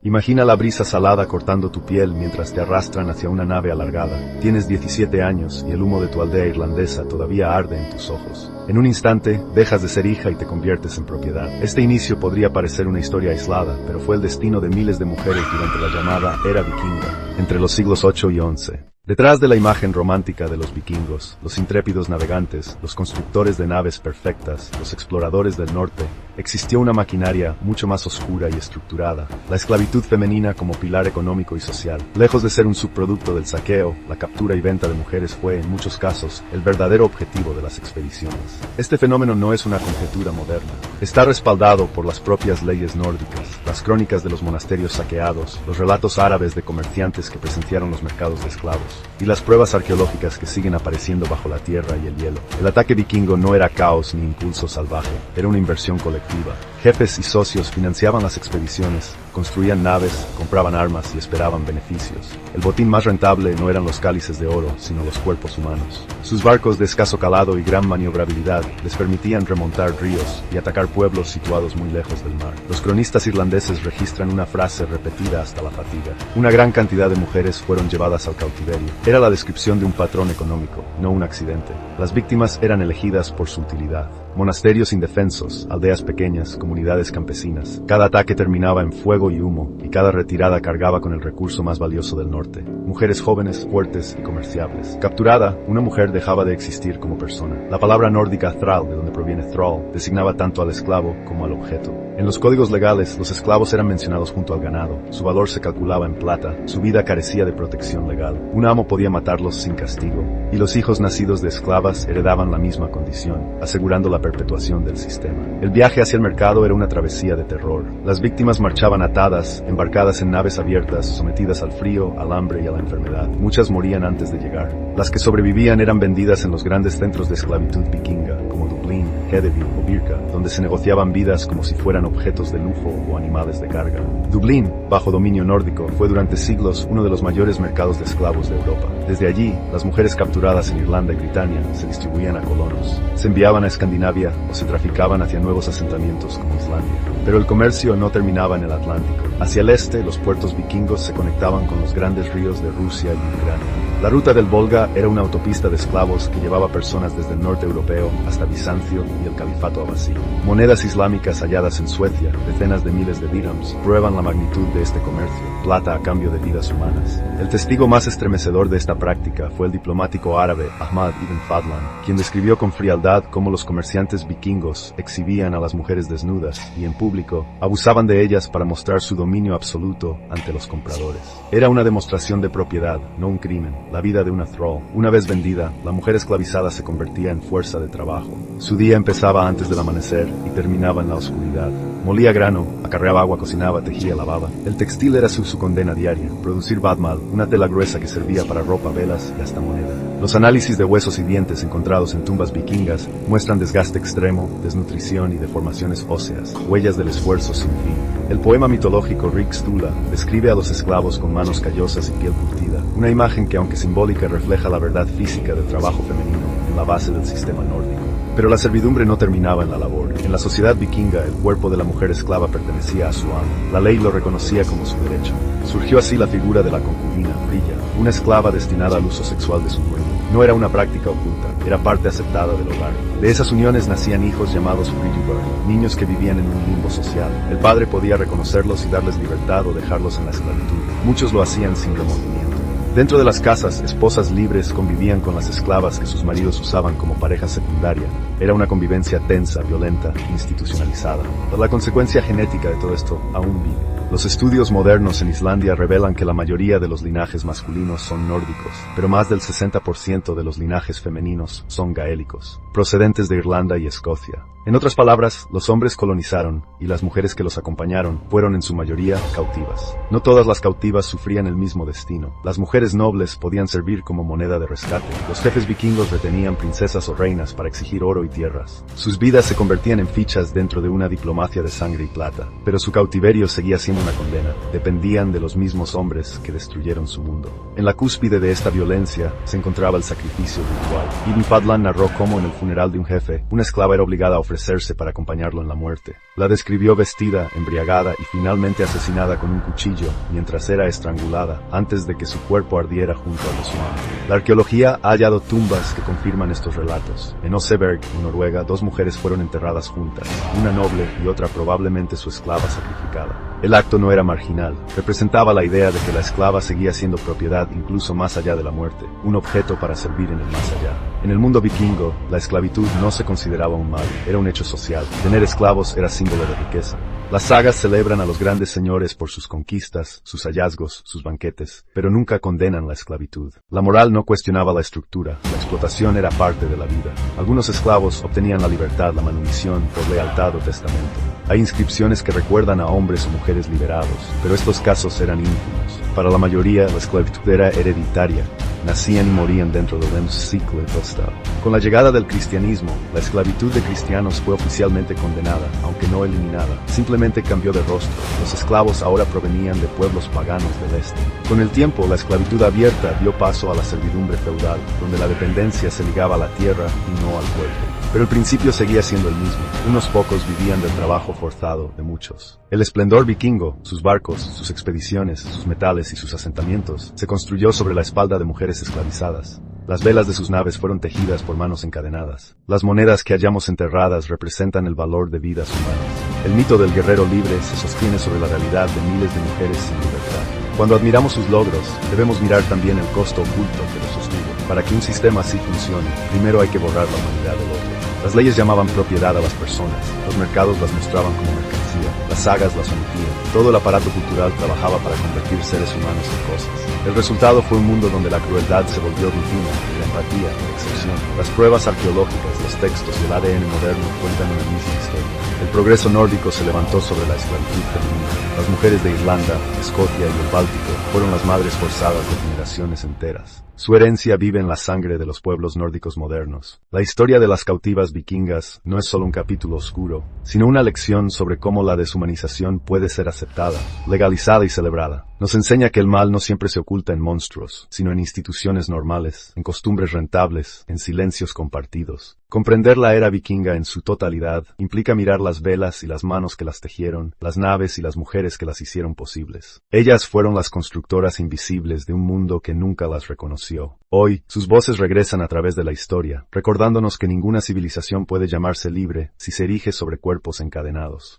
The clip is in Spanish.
Imagina la brisa salada cortando tu piel mientras te arrastran hacia una nave alargada. Tienes 17 años y el humo de tu aldea irlandesa todavía arde en tus ojos. En un instante, dejas de ser hija y te conviertes en propiedad. Este inicio podría parecer una historia aislada, pero fue el destino de miles de mujeres durante la llamada Era Vikinga, entre los siglos 8 y 11. Detrás de la imagen romántica de los vikingos, los intrépidos navegantes, los constructores de naves perfectas, los exploradores del norte, existió una maquinaria mucho más oscura y estructurada, la esclavitud femenina como pilar económico y social. Lejos de ser un subproducto del saqueo, la captura y venta de mujeres fue, en muchos casos, el verdadero objetivo de las expediciones. Este fenómeno no es una conjetura moderna. Está respaldado por las propias leyes nórdicas, las crónicas de los monasterios saqueados, los relatos árabes de comerciantes que presenciaron los mercados de esclavos, y las pruebas arqueológicas que siguen apareciendo bajo la tierra y el hielo. El ataque vikingo no era caos ni impulso salvaje, era una inversión colectiva. Jefes y socios financiaban las expediciones, construían naves, compraban armas y esperaban beneficios. El botín más rentable no eran los cálices de oro, sino los cuerpos humanos. Sus barcos de escaso calado y gran maniobrabilidad les permitían remontar ríos y atacar pueblos situados muy lejos del mar. Los cronistas irlandeses registran una frase repetida hasta la fatiga: una gran cantidad de mujeres fueron llevadas al cautiverio. Era la descripción de un patrón económico, no un accidente. Las víctimas eran elegidas por su utilidad. Monasterios indefensos, aldeas pequeñas, comunidades campesinas. Cada ataque terminaba en fuego y humo, y cada retirada cargaba con el recurso más valioso del norte: mujeres jóvenes, fuertes y comerciables. Capturada, una mujer dejaba de existir como persona. La palabra nórdica thrall, de donde proviene thrall, designaba tanto al esclavo como al objeto. En los códigos legales, los esclavos eran mencionados junto al ganado, su valor se calculaba en plata, su vida carecía de protección legal. Un amo podía matarlos sin castigo, y los hijos nacidos de esclavas heredaban la misma condición, asegurando la perpetuación del sistema. El viaje hacia el mercado era una travesía de terror. Las víctimas marchaban atadas, embarcadas en naves abiertas, sometidas al frío, al hambre y a la enfermedad. Muchas morían antes de llegar. Las que sobrevivían eran vendidas en los grandes centros de esclavitud vikinga, como Dublín, Hedeby o Birka, donde se negociaban vidas como si fueran objetos de lujo o animales de carga. Dublín, bajo dominio nórdico, fue durante siglos uno de los mayores mercados de esclavos de Europa. Desde allí, las mujeres capturadas en Irlanda y Britania se distribuían a colonos. Se enviaban a Escandinavia o se traficaban hacia nuevos asentamientos como Islandia. Pero el comercio no terminaba en el Atlántico. Hacia el este, los puertos vikingos se conectaban con los grandes ríos de Rusia y Ucrania. La ruta del Volga era una autopista de esclavos que llevaba personas desde el norte europeo hasta Bizancio y el califato abasí. Monedas islámicas halladas en Suecia, decenas de miles de dirhams, prueban la magnitud de este comercio, plata a cambio de vidas humanas. El testigo más estremecedor de esta práctica fue el diplomático árabe Ahmad ibn Fadlan, quien describió con frialdad cómo los comerciantes vikingos exhibían a las mujeres desnudas y en público abusaban de ellas para mostrar su dominio absoluto ante los compradores. Era una demostración de propiedad, no un crimen. La vida de una thrall. Una vez vendida, la mujer esclavizada se convertía en fuerza de trabajo. Su día empezaba antes del amanecer y terminaba en la oscuridad. Molía grano, acarreaba agua, cocinaba, tejía, lavaba. El textil era su condena diaria. Producir badmal, una tela gruesa que servía para ropa, velas y hasta moneda. Los análisis de huesos y dientes encontrados en tumbas vikingas muestran desgaste extremo, desnutrición y deformaciones óseas, huellas del esfuerzo sin fin. El poema mitológico Rig Stula describe a los esclavos con manos callosas y piel curtida, una imagen que, aunque simbólica, refleja la verdad física del trabajo femenino en la base del sistema nórdico. Pero la servidumbre no terminaba en la labor. En la sociedad vikinga, el cuerpo de la mujer esclava pertenecía a su amo. La ley lo reconocía como su derecho. Surgió así la figura de la concubina, Brilla, una esclava destinada al uso sexual de su dueño. No era una práctica oculta, era parte aceptada del hogar. De esas uniones nacían hijos llamados Frigibar, niños que vivían en un limbo social. El padre podía reconocerlos y darles libertad o dejarlos en la esclavitud. Muchos lo hacían sin remordimiento. Dentro de las casas, esposas libres convivían con las esclavas que sus maridos usaban como pareja secundaria. Era una convivencia tensa, violenta, institucionalizada. Pero la consecuencia genética de todo esto aún vive. Los estudios modernos en Islandia revelan que la mayoría de los linajes masculinos son nórdicos, pero más del 60% de los linajes femeninos son gaélicos, procedentes de Irlanda y Escocia. En otras palabras, los hombres colonizaron, y las mujeres que los acompañaron fueron en su mayoría cautivas. No todas las cautivas sufrían el mismo destino. Las mujeres nobles podían servir como moneda de rescate. Los jefes vikingos retenían princesas o reinas para exigir oro y tierras. Sus vidas se convertían en fichas dentro de una diplomacia de sangre y plata, pero su cautiverio seguía siendo una condena. Dependían de los mismos hombres que destruyeron su mundo. En la cúspide de esta violencia se encontraba el sacrificio ritual. Ibn Fadlan narró cómo en el funeral de un jefe, una esclava era obligada a ofrecer ofrecerse para acompañarlo en la muerte. La describió vestida, embriagada y finalmente asesinada con un cuchillo mientras era estrangulada antes de que su cuerpo ardiera junto a los amo. La arqueología ha hallado tumbas que confirman estos relatos. En Oseberg, en Noruega, 2 mujeres fueron enterradas juntas, una noble y otra probablemente su esclava sacrificada. El acto no era marginal, representaba la idea de que la esclava seguía siendo propiedad incluso más allá de la muerte, un objeto para servir en el más allá. En el mundo vikingo, la esclavitud no se consideraba un mal, era un hecho social. Tener esclavos era símbolo de riqueza. Las sagas celebran a los grandes señores por sus conquistas, sus hallazgos, sus banquetes, pero nunca condenan la esclavitud. La moral no cuestionaba la estructura, la explotación era parte de la vida. Algunos esclavos obtenían la libertad, la manumisión, por lealtad o testamento. Hay inscripciones que recuerdan a hombres o mujeres liberados, pero estos casos eran ínfimos. Para la mayoría, la esclavitud era hereditaria. Nacían y morían dentro de un ciclo total. Con la llegada del cristianismo, la esclavitud de cristianos fue oficialmente condenada, aunque no eliminada. Simplemente cambió de rostro. Los esclavos ahora provenían de pueblos paganos del este. Con el tiempo, la esclavitud abierta dio paso a la servidumbre feudal, donde la dependencia se ligaba a la tierra y no al cuerpo. Pero el principio seguía siendo el mismo. Unos pocos vivían del trabajo forzado de muchos. El esplendor vikingo, sus barcos, sus expediciones, sus metales y sus asentamientos, se construyó sobre la espalda de mujeres esclavizadas. Las velas de sus naves fueron tejidas por manos encadenadas. Las monedas que hallamos enterradas representan el valor de vidas humanas. El mito del guerrero libre se sostiene sobre la realidad de miles de mujeres sin libertad. Cuando admiramos sus logros, debemos mirar también el costo oculto que los sostuvo. Para que un sistema así funcione, primero hay que borrar la humanidad del otro. Las leyes llamaban propiedad a las personas, los mercados las mostraban como mercancía, las sagas las omitían, todo el aparato cultural trabajaba para convertir seres humanos en cosas. El resultado fue un mundo donde la crueldad se volvió rutina y la empatía excepción. Las pruebas arqueológicas, los textos y el ADN moderno cuentan una misma historia. El progreso nórdico se levantó sobre la esclavitud femenina. Las mujeres de Irlanda, Escocia y el Báltico fueron las madres forzadas de generaciones enteras. Su herencia vive en la sangre de los pueblos nórdicos modernos. La historia de las cautivas vikingas no es solo un capítulo oscuro, sino una lección sobre cómo la deshumanización puede ser aceptada, legalizada y celebrada. Nos enseña que el mal no siempre se oculta en monstruos, sino en instituciones normales, en costumbres rentables, en silencios compartidos. Comprender la era vikinga en su totalidad implica mirar las velas y las manos que las tejieron, las naves y las mujeres que las hicieron posibles. Ellas fueron las constructoras invisibles de un mundo que nunca las reconoció. Hoy, sus voces regresan a través de la historia, recordándonos que ninguna civilización puede llamarse libre si se erige sobre cuerpos encadenados.